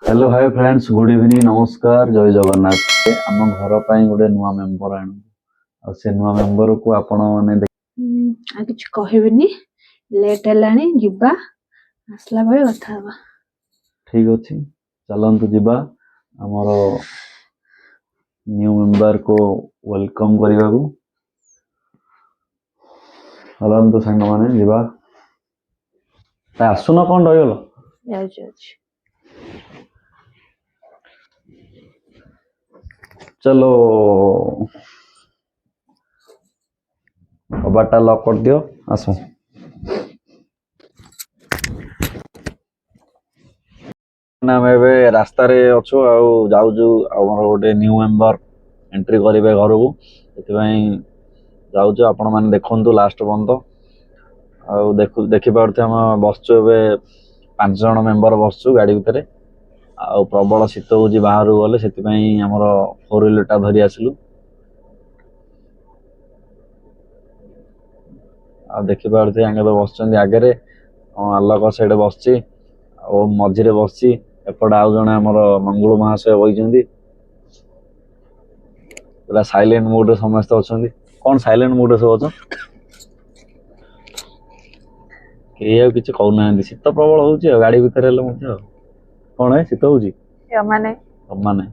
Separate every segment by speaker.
Speaker 1: Hello hi friends good evening नमस्कार जय जगन्नाथ आम घर पर गोटे नुआ मेंबर आनु से नुआ मेंबर को आपण मैंने
Speaker 2: आ किछ कहबिनी लेट हेलानी जिबा आसला बेले कथा हबा
Speaker 1: ठीक अच्छी चलतु जीवा आमर न्यू मेंबर को वेलकम करने को चलतु सांग मैंने जीवा आसुन कौन रहीगल
Speaker 2: जाउछ
Speaker 1: चलो कबाटा लॉक कर दियो आसो आम ए रास्तार अच्छु आउजु आमर गोटे न्यू मेंबर एंट्री करेंगे घर को जाऊँ आपण मैंने देखु लास्ट पर्यंत देखिपे आम बसचु ए 5 जन मेंबर बसचु गाड़ी भितर आ प्रबल शीत हो बाहर गले से आमर 4 व्हीलर धरी आसलु देखिपे आगे तो बस आगे आलोक साइड बस मझे बस एपटे आउ जड़े आमर मंगल महाशय बही पूरा साइलेंट मोड समस्त अच्छा कौन साइलेंट मोड सब अच्छ किसी कहना शीत प्रबल हो गाड़ी भितर कौन है शीत हो माने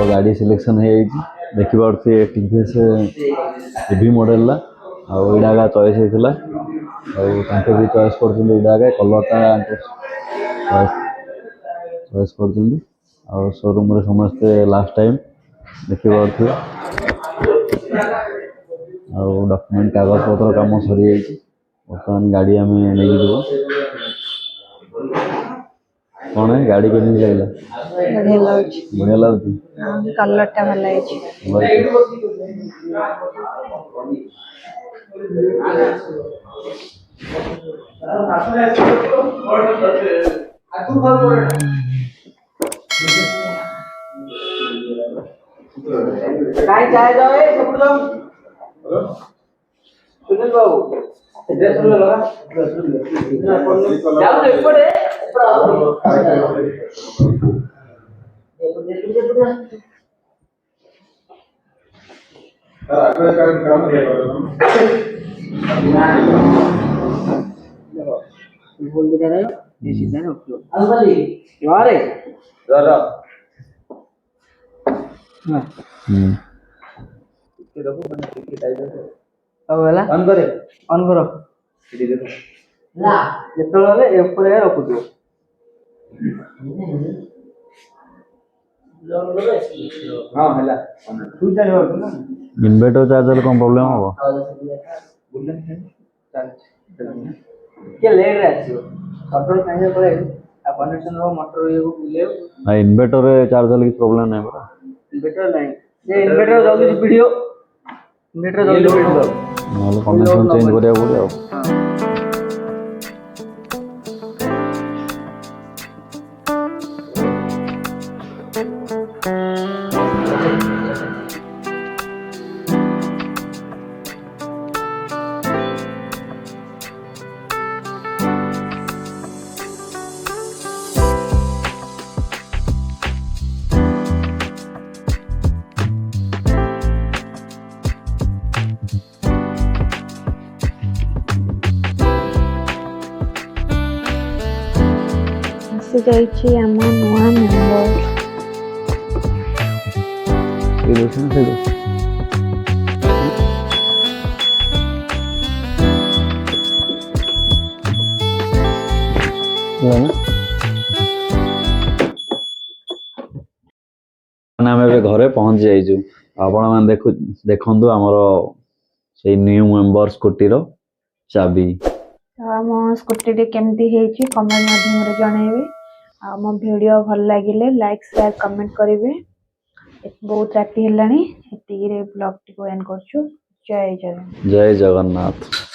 Speaker 1: गाड़ी सिलेक्शन है देखिए टीवीएस ईवी मॉडल आईडा चॉइस होता भी चॉइस कर कलरटा चॉइस कर शोरूम रे समस्ते लास्ट टाइम देखिए डॉक्यूमेंट कागज पत्र कम सरी बर्तमान गाड़ी आम नहीं जीव कौन है गाड़ी के लगे बढ़िया लगुच
Speaker 2: कलर टा भला
Speaker 3: सुनील बाबू ऑन करो रखु
Speaker 1: इन्वर्टर चार्जर कौन प्रॉब्लम हम इन्वर्टर चार्जर की प्रॉब्लम नहीं पड़ा
Speaker 3: इन्वर्टर जल्दी वीडियो
Speaker 1: कनेक्शन चेंज करिया पड़े
Speaker 2: जाइए आम नुआ मेम्बर
Speaker 1: ମାନେ ଆମେ ଏବେ ଘରେ ପହଞ୍ଚି ଯାଇଛୁ। ଆପଣମାନେ ଦେଖନ୍ତୁ ଆମର ସେଇ ନ୍ୟୁ ମେମ୍ବର ସ୍କୁଟିର ଚାବି।
Speaker 2: ତ ଆମ ସ୍କୁଟିଟି କେମିତି ହେଇଛି କମେଣ୍ଟ ମାଧ୍ୟମରେ ଜଣେଇବେ। ଆଉ ମୋ ଭିଡ଼ିଓ ଭଲ ଲାଗିଲେ ଲାଇକ୍ ସେୟାର କମେଣ୍ଟ କରିବେ। ବହୁତ ରାତି ହେଲାଣି, ଏତିକିରେ ବ୍ଲଗ୍ଟିକୁ ଏଣ୍ଡ କରୁଛୁ। ଜୟ ଜଗନ୍ନାଥ।
Speaker 1: ଜୟ ଜଗନ୍ନାଥ।